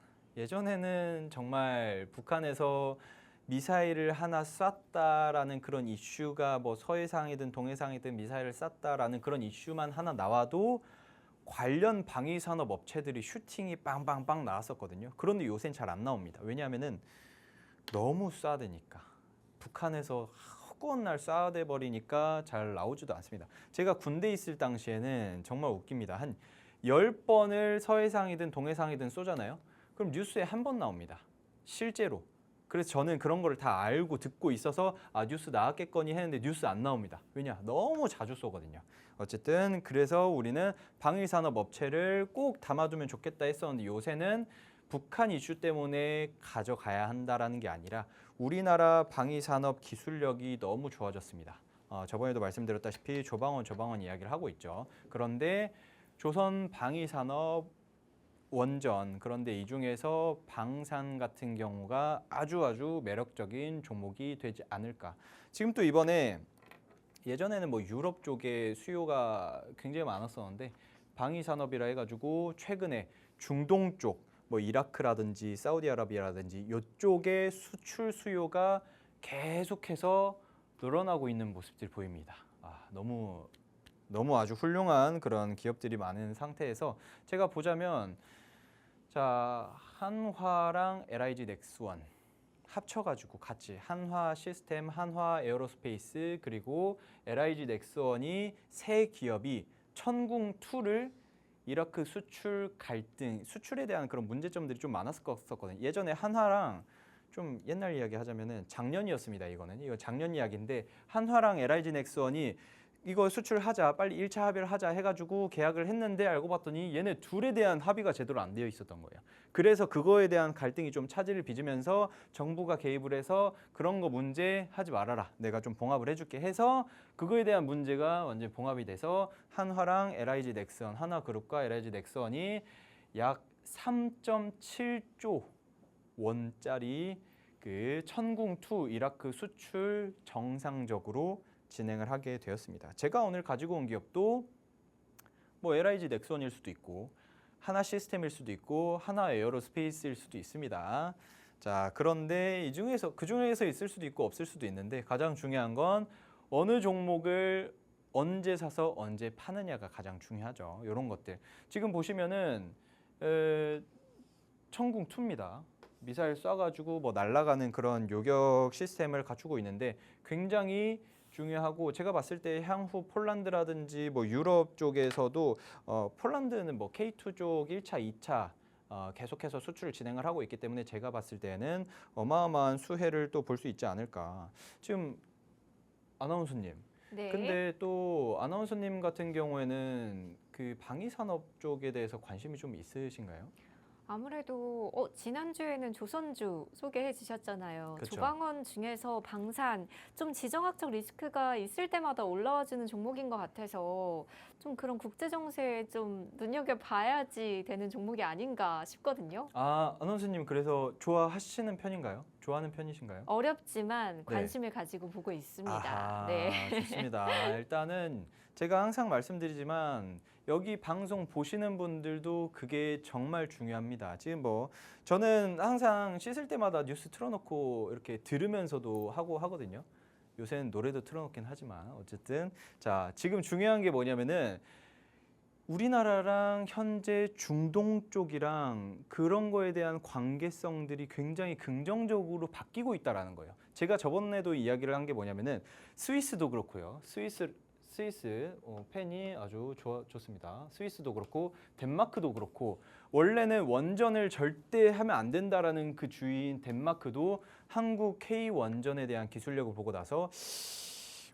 정말 북한에서 미사일을 하나 쐈다라는 그런 이슈가 뭐 서해상이든 동해상이든 미사일을 쐈다라는 그런 이슈만 하나 나와도 관련 방위 산업 업체들이 슈팅이 빵빵빵 나왔었거든요. 그런데 요새는 잘 안 나옵니다. 왜냐하면은 너무 쏴대니까 북한에서 허구한 날 쏴대 버리니까 잘 나오지도 않습니다. 제가 군대 있을 당시에는 정말 웃깁니다. 한 10번을 서해상이든 동해상이든 쏘잖아요. 그럼 뉴스에 한 번 나옵니다. 실제로. 그래서 저는 그런 거를 다 알고 듣고 있어서 뉴스 나왔겠거니 했는데 뉴스 안 나옵니다. 왜냐? 너무 자주 쏘거든요. 어쨌든 그래서 우리는 방위산업 업체를 꼭 담아두면 좋겠다 했었는데 요새는 북한 이슈 때문에 가져가야 한다라는 게 아니라 우리나라 방위산업 기술력이 너무 좋아졌습니다. 저번에도 말씀드렸다시피 조방원 이야기를 하고 있죠. 그런데 조선 방위산업 원전, 그런데 이 중에서 방산 같은 경우가 아주 매력적인 종목이 되지 않을까. 지금 또 이번에 예전에는 뭐 유럽 쪽에 수요가 굉장히 많았었는데 방위 산업이라 해가지고 최근에 중동 쪽, 뭐 이라크라든지 사우디아라비아라든지 이쪽에 수출 수요가 계속해서 늘어나고 있는 모습들 보입니다. 너무 아주 훌륭한 그런 기업들이 많은 상태에서 제가 보자면 자 한화랑 LIG 넥스원 합쳐가지고 같이 한화 시스템, 한화 에어로스페이스 그리고 LIG 넥스원이 세 기업이 천궁2를 이라크 수출 갈등, 수출에 대한 그런 문제점들이 좀 많았었거든요. 예전에 한화랑 좀 옛날 이야기 하자면은 작년이었습니다. 이거 작년 이야기인데 한화랑 LIG 넥스원이 이거 수출하자 빨리 1차 합의를 하자 해가지고 계약을 했는데 알고 봤더니 얘네 둘에 대한 합의가 제대로 안 되어 있었던 거예요. 그래서 그거에 대한 갈등이 좀 차질을 빚으면서 정부가 개입을 해서 그런 거 문제 하지 말아라. 내가 좀 봉합을 해줄게 해서 그거에 대한 문제가 완전 봉합이 돼서 한화랑 LIG 넥스원, 한화그룹과 LIG 넥스원이 약 3.7조 원짜리 그 천궁2 이라크 수출 정상적으로 진행을 하게 되었습니다. 제가 오늘 가지고 온 기업도 뭐 LIG 넥스원일 수도 있고 하나 시스템일 수도 있고 하나 에어로스페이스일 수도 있습니다. 자, 그런데 이 중에서 그 중에서 있을 수도 있고 없을 수도 있는데 가장 중요한 건 어느 종목을 언제 사서 언제 파느냐가 가장 중요하죠. 이런 것들. 지금 보시면은 천궁2입니다. 미사일 쏴가지고 뭐 날아가는 그런 요격 시스템을 갖추고 있는데 굉장히 중요하고 제가 봤을 때 향후 폴란드라든지 뭐 유럽 쪽에서도 폴란드는 뭐 K2 쪽 1차, 2차 계속해서 수출을 진행을 하고 있기 때문에 제가 봤을 때는 어마어마한 수혜를 또 볼 수 있지 않을까. 지금 아나운서님. 네. 근데 또 아나운서님 같은 경우에는 그 방위 산업 쪽에 대해서 관심이 좀 있으신가요? 아무래도 지난주에는 조선주 소개해 주셨잖아요. 그쵸. 조광원 중에서 방산 좀 지정학적 리스크가 있을 때마다 올라와주는 종목인 것 같아서 좀 그런 국제 정세에 좀 눈여겨봐야지 되는 종목이 아닌가 싶거든요. 아나운서님 그래서 좋아하시는 편인가요? 좋아하는 편이신가요? 어렵지만 관심을 가지고 보고 있습니다. 아하, 네. 좋습니다. 일단은 제가 항상 말씀드리지만 여기 방송 보시는 분들도 그게 정말 중요합니다. 지금 뭐 저는 항상 씻을 때마다 뉴스 틀어놓고 이렇게 들으면서도 하고 하거든요. 요새는 노래도 틀어놓긴 하지만 어쨌든 자 지금 중요한 게 뭐냐면은 우리나라랑 현재 중동 쪽이랑 그런 거에 대한 관계성들이 굉장히 긍정적으로 바뀌고 있다라는 거예요. 제가 저번에도 이야기를 한 게 뭐냐면은 스위스도 그렇고요. 스위스 펜이 아주 좋습니다. 스위스도 그렇고 덴마크도 그렇고 원래는 원전을 절대 하면 안 된다라는 그 주의인 덴마크도 한국 K 원전에 대한 기술력을 보고 나서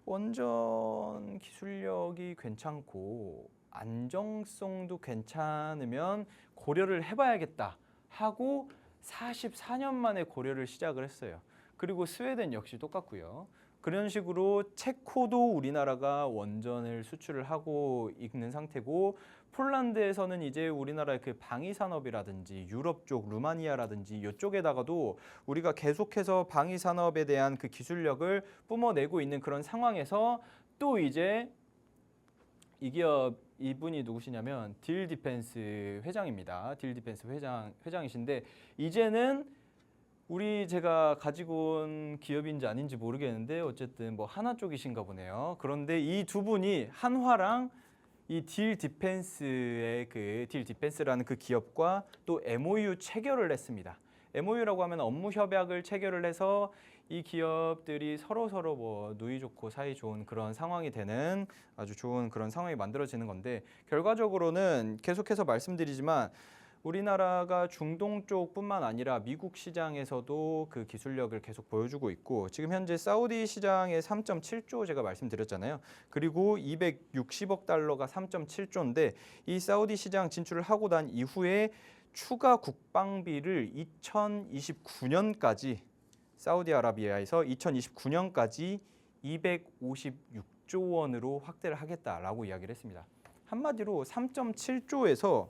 원전 기술력이 괜찮고 안정성도 괜찮으면 고려를 해봐야겠다 하고 44년 만에 고려를 시작을 했어요. 그리고 스웨덴 역시 똑같고요. 그런 식으로 체코도 우리나라가 원전을 수출을 하고 있는 상태고 폴란드에서는 이제 우리나라의 그 방위 산업이라든지 유럽 쪽 루마니아라든지 이쪽에다가도 우리가 계속해서 방위 산업에 대한 그 기술력을 뿜어내고 있는 그런 상황에서 또 이제 이 기업 이분이 누구시냐면 딜 디펜스 회장입니다. 딜 디펜스 회장이신데 이제는 제가 가지고 온 기업인지 아닌지 모르겠는데 어쨌든 뭐 하나 쪽이신가 보네요. 그런데 이 두 분이 한화랑 이 딜 디펜스의 그 딜 디펜스라는 그 기업과 또 MOU 체결을 했습니다. MOU라고 하면 업무 협약을 체결을 해서 이 기업들이 서로 뭐 누이 좋고 사이 좋은 그런 상황이 되는 아주 좋은 그런 상황이 만들어지는 건데 결과적으로는 계속해서 말씀드리지만 우리나라가 중동 쪽뿐만 아니라 미국 시장에서도 그 기술력을 계속 보여주고 있고 지금 현재 사우디 시장의 3.7조 제가 말씀드렸잖아요. 그리고 260억 달러가 3.7조인데 이 사우디 시장 진출을 하고 난 이후에 추가 국방비를 2029년까지 사우디아라비아에서 2029년까지 256조 원으로 확대를 하겠다라고 이야기를 했습니다. 한마디로 3.7조에서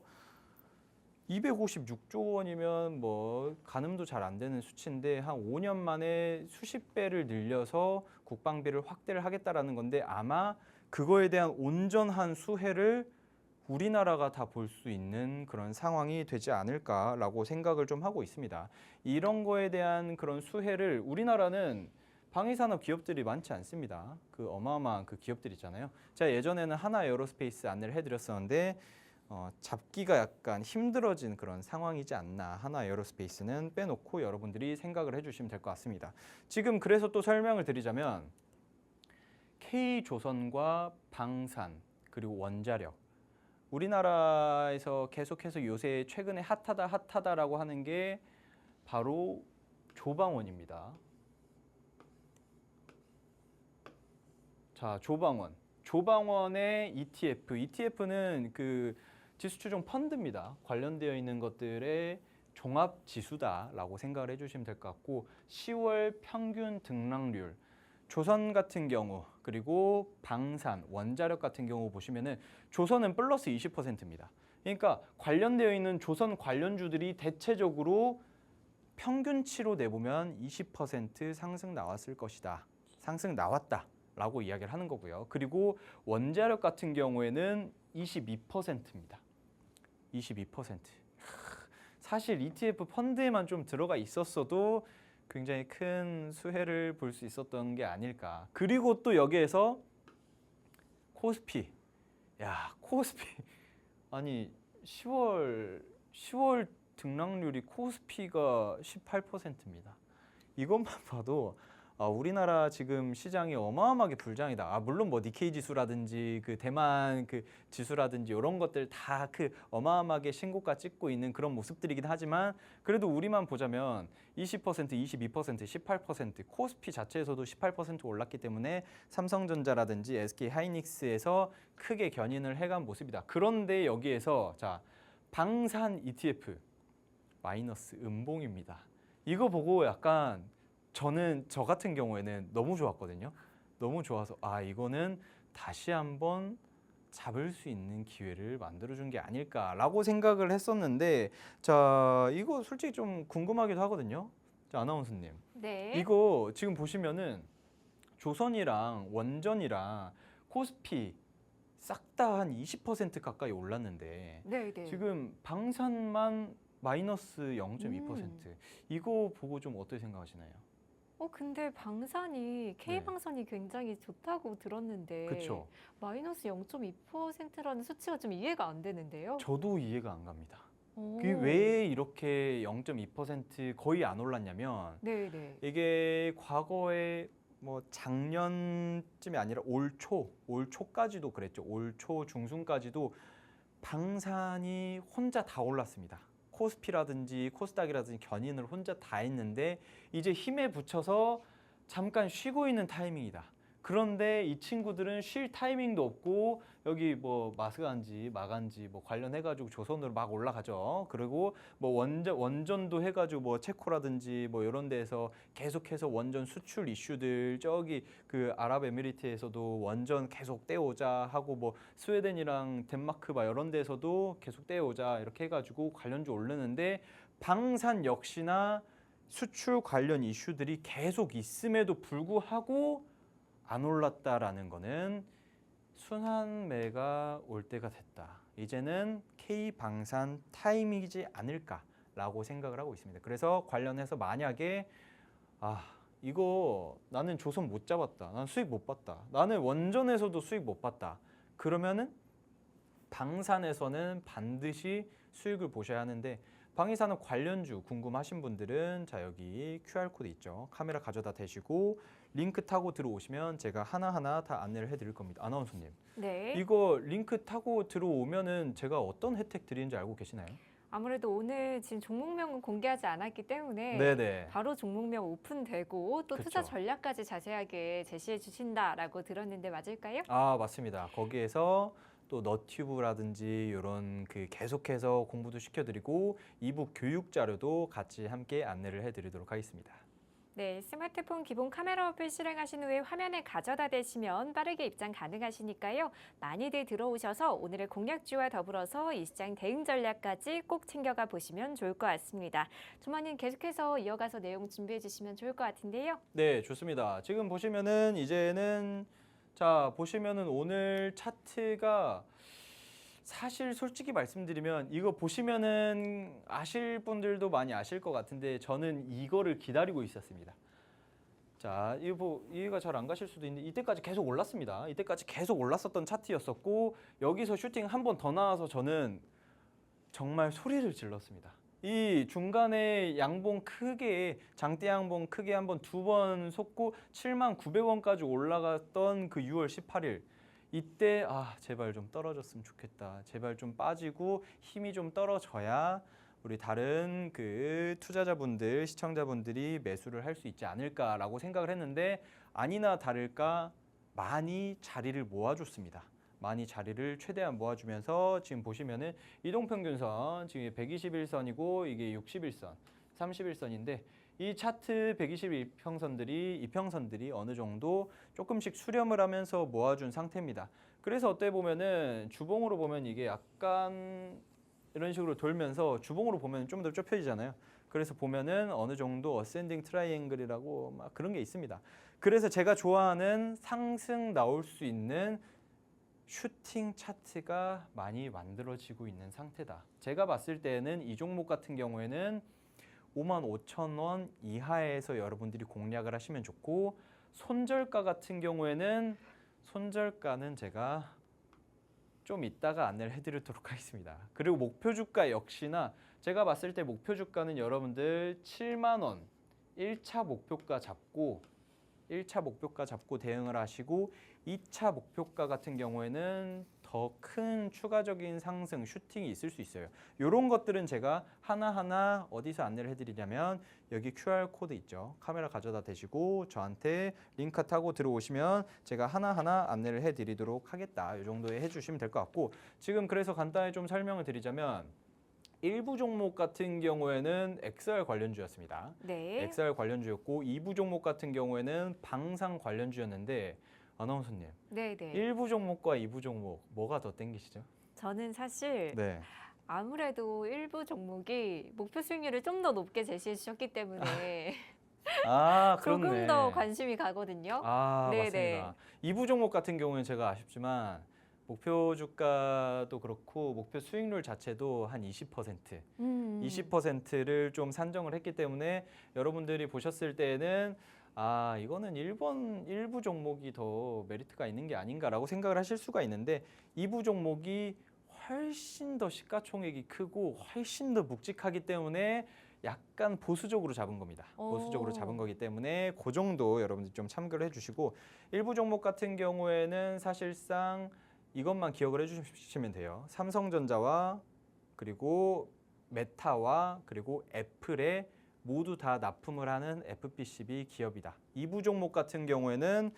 256조 원이면 뭐 가늠도 잘 안 되는 수치인데 한 5년 만에 수십 배를 늘려서 국방비를 확대를 하겠다라는 건데 아마 그거에 대한 온전한 수혜를 우리나라가 다 볼 수 있는 그런 상황이 되지 않을까라고 생각을 좀 하고 있습니다. 이런 거에 대한 그런 수혜를 우리나라는 방위산업 기업들이 많지 않습니다. 그 어마어마한 그 기업들 있잖아요. 제가 예전에는 하나 에어로스페이스 안내를 해드렸었는데 잡기가 약간 힘들어진 그런 상황이지 않나. 하나 에어로스페이스는 빼놓고 여러분들이 생각을 해주시면 될 것 같습니다. 지금 그래서 또 설명을 드리자면 K조선과 방산 그리고 원자력 우리나라에서 계속해서 요새 최근에 핫하다라고 하는 게 바로 조방원입니다. 자, 조방원의 ETF는 그 지수추종 펀드입니다. 관련되어 있는 것들의 종합 지수다라고 생각을 해주시면 될 것 같고 10월 평균 등락률 조선 같은 경우 그리고 방산, 원자력 같은 경우 보시면은 조선은 플러스 20%입니다. 그러니까 관련되어 있는 조선 관련주들이 대체적으로 평균치로 내보면 20% 상승 나왔을 것이다. 상승 나왔다라고 이야기를 하는 거고요. 그리고 원자력 같은 경우에는 22%입니다. 22%. 사실 ETF 펀드에만 좀 들어가 있었어도 굉장히 큰 수혜를 볼 수 있었던 게 아닐까. 그리고 또 여기에서 코스피. 야, 코스피. 아니 10월 등락률이 코스피가 18%입니다. 이것만 봐도 우리나라 지금 시장이 어마어마하게 불장이다. 물론 뭐 니케이 지수라든지 그 대만 그 지수라든지 이런 것들 다 그 어마어마하게 신고가 찍고 있는 그런 모습들이긴 하지만 그래도 우리만 보자면 20%, 22%, 18% 코스피 자체에서도 18% 올랐기 때문에 삼성전자라든지 SK 하이닉스에서 크게 견인을 해간 모습이다. 그런데 여기에서 자 방산 ETF 마이너스 음봉입니다. 이거 보고 약간 저 같은 경우에는 너무 좋았거든요. 너무 좋아서 이거는 다시 한번 잡을 수 있는 기회를 만들어준 게 아닐까라고 생각을 했었는데 자 이거 솔직히 좀 궁금하기도 하거든요. 자, 아나운서님. 네. 이거 지금 보시면은 조선이랑 원전이랑 코스피 싹 다 한 20% 가까이 올랐는데 네. 지금 방산만 마이너스 0.2%. 이거 보고 좀 어떻게 생각하시나요? 근데 방산이 K방산이 굉장히 좋다고 들었는데 그렇죠. 마이너스 0.2%라는 수치가 좀 이해가 안 되는데요. 저도 이해가 안 갑니다. 오. 그게 왜 이렇게 0.2% 거의 안 올랐냐면 네네. 이게 과거에 뭐 작년쯤이 아니라 올 초까지도 그랬죠. 올 초 중순까지도 방산이 혼자 다 올랐습니다. 코스피라든지 코스닥이라든지 견인을 혼자 다 했는데 이제 힘에 붙여서 잠깐 쉬고 있는 타이밍이다. 그런데 이 친구들은 쉴 타이밍도 없고 여기 뭐 마스간지 마간지 뭐 관련해가지고 조선으로 막 올라가죠. 그리고 뭐 원전도 해가지고 뭐 체코라든지 뭐 이런 데에서 계속해서 원전 수출 이슈들 저기 그 아랍에미리트에서도 원전 계속 떼오자 하고 뭐 스웨덴이랑 덴마크 막 이런 데서도 계속 떼오자 이렇게 해가지고 관련주 오르는데 방산 역시나 수출 관련 이슈들이 계속 있음에도 불구하고 안 올랐다라는 거는 순환매가 올 때가 됐다. 이제는 K방산 타이밍이지 않을까라고 생각을 하고 있습니다. 그래서 관련해서 만약에 이거 나는 조선 못 잡았다. 난 수익 못 봤다. 나는 원전에서도 수익 못 봤다. 그러면은 방산에서는 반드시 수익을 보셔야 하는데 방위산업 관련주 궁금하신 분들은 자 여기 QR코드 있죠. 카메라 가져다 대시고 링크 타고 들어오시면 제가 하나하나 다 안내를 해드릴 겁니다. 아나운서님. 네. 이거 링크 타고 들어오면은 제가 어떤 혜택 드리는지 알고 계시나요? 아무래도 오늘 지금 종목명은 공개하지 않았기 때문에 네네. 바로 종목명 오픈되고 또 투자 그쵸. 전략까지 자세하게 제시해 주신다라고 들었는데 맞을까요? 맞습니다. 거기에서 또 너튜브라든지 이런 그 계속해서 공부도 시켜드리고 이북 교육 자료도 같이 함께 안내를 해드리도록 하겠습니다. 네, 스마트폰 기본 카메라 어플 실행하신 후에 화면에 가져다 대시면 빠르게 입장 가능하시니까요. 많이들 들어오셔서 오늘의 공략주와 더불어서 이 시장 대응 전략까지 꼭 챙겨가 보시면 좋을 것 같습니다. 조만님 계속해서 이어가서 내용 준비해 주시면 좋을 것 같은데요. 네, 좋습니다. 지금 보시면은 이제는 보시면은 오늘 차트가 사실 솔직히 말씀드리면 이거 보시면은 아실 분들도 많이 아실 것 같은데 저는 이거를 기다리고 있었습니다. 자, 이해가 잘 안 가실 수도 있는데 이때까지 계속 올랐습니다. 이때까지 계속 올랐었던 차트였었고 여기서 슈팅 한 번 더 나와서 저는 정말 소리를 질렀습니다. 이 중간에 양봉 크게 장대 양봉 크게 한번 두 번 솟고 79,900원까지 올라갔던 그 6월 18일 이때 제발 좀 떨어졌으면 좋겠다. 제발 좀 빠지고 힘이 좀 떨어져야 우리 다른 그 투자자분들, 시청자분들이 매수를 할 수 있지 않을까라고 생각을 했는데 아니나 다를까 많이 자리를 모아줬습니다. 많이 자리를 최대한 모아주면서 지금 보시면은 이동평균선 지금 121선이고 이게 61선, 31선인데 이 차트 121평선들이 어느 정도 조금씩 수렴을 하면서 모아준 상태입니다. 그래서 어떻게 보면은 주봉으로 보면 이게 약간 이런 식으로 돌면서 주봉으로 보면 좀 더 좁혀지잖아요. 그래서 보면은 어느 정도 어센딩 트라이앵글이라고 막 그런 게 있습니다. 그래서 제가 좋아하는 상승 나올 수 있는 슈팅 차트가 많이 만들어지고 있는 상태다. 제가 봤을 때는 이 종목 같은 경우에는 55,000원 이하에서 여러분들이 공략을 하시면 좋고 손절가 같은 경우에는 손절가는 제가 좀 이따가 안내를 해드리도록 하겠습니다. 그리고 목표 주가 역시나 제가 봤을 때 목표 주가는 여러분들 7만 원 1차 목표가 잡고 대응을 하시고 2차 목표가 같은 경우에는 더 큰 추가적인 상승 슈팅이 있을 수 있어요. 이런 것들은 제가 하나하나 어디서 안내를 해드리냐면 여기 QR코드 있죠. 카메라 가져다 대시고 저한테 링크 타고 들어오시면 제가 하나하나 안내를 해드리도록 하겠다. 이 정도에 해주시면 될 것 같고 지금 그래서 간단히 좀 설명을 드리자면 일부 종목 같은 경우에는 XR 관련주였습니다. 네. XR 관련주였고 2부 종목 같은 경우에는 방산 관련주였는데 아나운서님 네네. 1부 종목과 2부 종목 뭐가 더 땡기시죠? 저는 사실 네. 아무래도 일부 종목이 목표 수익률을 좀 더 높게 제시해 주셨기 때문에 그렇네. 조금 더 관심이 가거든요. 네네. 맞습니다. 2부 종목 같은 경우는 제가 아쉽지만 목표 주가도 그렇고 목표 수익률 자체도 한 20%, 20%를 좀 산정을 했기 때문에 여러분들이 보셨을 때는 이거는 1부 종목이 더 메리트가 있는 게 아닌가라고 생각을 하실 수가 있는데 2부 종목이 훨씬 더 시가총액이 크고 훨씬 더 묵직하기 때문에 약간 보수적으로 잡은 겁니다. 보수적으로 잡은 거기 때문에 그 정도 여러분들 좀 참고를 해주시고 1부 종목 같은 경우에는 사실상 이것만 기억을 해주시면 돼요. 삼성전자와 그리고 메타와 그리고 애플에 모두 다 납품을 하는 FPCB 기업이다. 2부 종목 같은 경우에는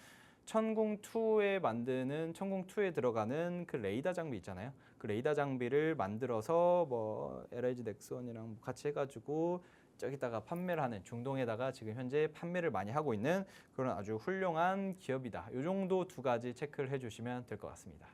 천궁2에 들어가는 그 레이더 장비 있잖아요. 그 레이더 장비를 만들어서 뭐 LIG 넥슨이랑 같이 해가지고 저기다가 판매를 하는 중동에다가 지금 현재 판매를 많이 하고 있는 그런 아주 훌륭한 기업이다. 이 정도 두 가지 체크를 해주시면 될 것 같습니다.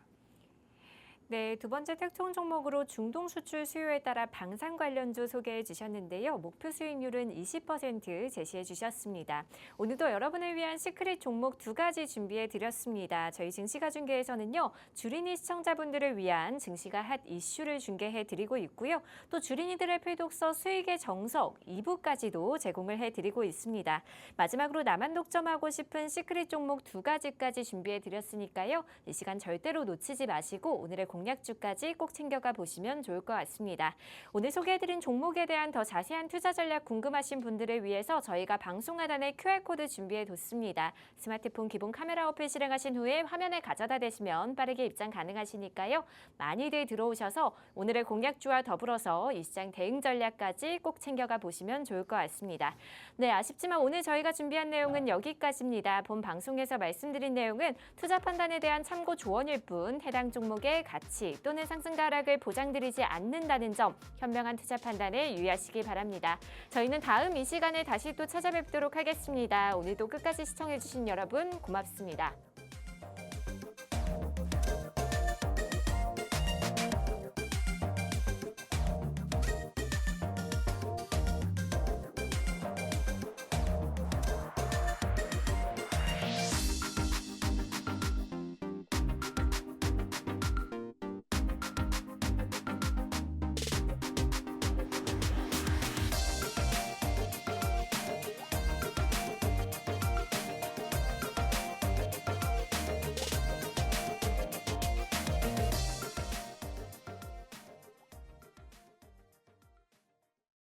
네, 두 번째 특종 종목으로 중동 수출 수요에 따라 방산 관련주 소개해 주셨는데요. 목표 수익률은 20% 제시해 주셨습니다. 오늘도 여러분을 위한 시크릿 종목 두 가지 준비해 드렸습니다. 저희 증시가 중계에서는요. 주린이 시청자분들을 위한 증시가 핫 이슈를 중계해 드리고 있고요. 또 주린이들의 필독서 수익의 정석 2부까지도 제공을 해 드리고 있습니다. 마지막으로 나만 독점하고 싶은 시크릿 종목 두 가지까지 준비해 드렸으니까요. 이 시간 절대로 놓치지 마시고 오늘의 공략주까지 꼭 챙겨가 보시면 좋을 것 같습니다. 오늘 소개해드린 종목에 대한 더 자세한 투자 전략 궁금하신 분들을 위해서 저희가 방송 하단에 QR코드 준비해뒀습니다. 스마트폰 기본 카메라 어플 실행하신 후에 화면에 가져다 대시면 빠르게 입장 가능하시니까요. 많이들 들어오셔서 오늘의 공략주와 더불어서 이 시장 대응 전략까지 꼭 챙겨가 보시면 좋을 것 같습니다. 네, 아쉽지만 오늘 저희가 준비한 내용은 여기까지입니다. 본 방송에서 말씀드린 내용은 투자 판단에 대한 참고 조언일 뿐 해당 종목의 가치 가치 또는 상승과 하락을 보장드리지 않는다는 점 현명한 투자 판단에 유의하시기 바랍니다. 저희는 다음 이 시간에 다시 또 찾아뵙도록 하겠습니다. 오늘도 끝까지 시청해주신 여러분 고맙습니다.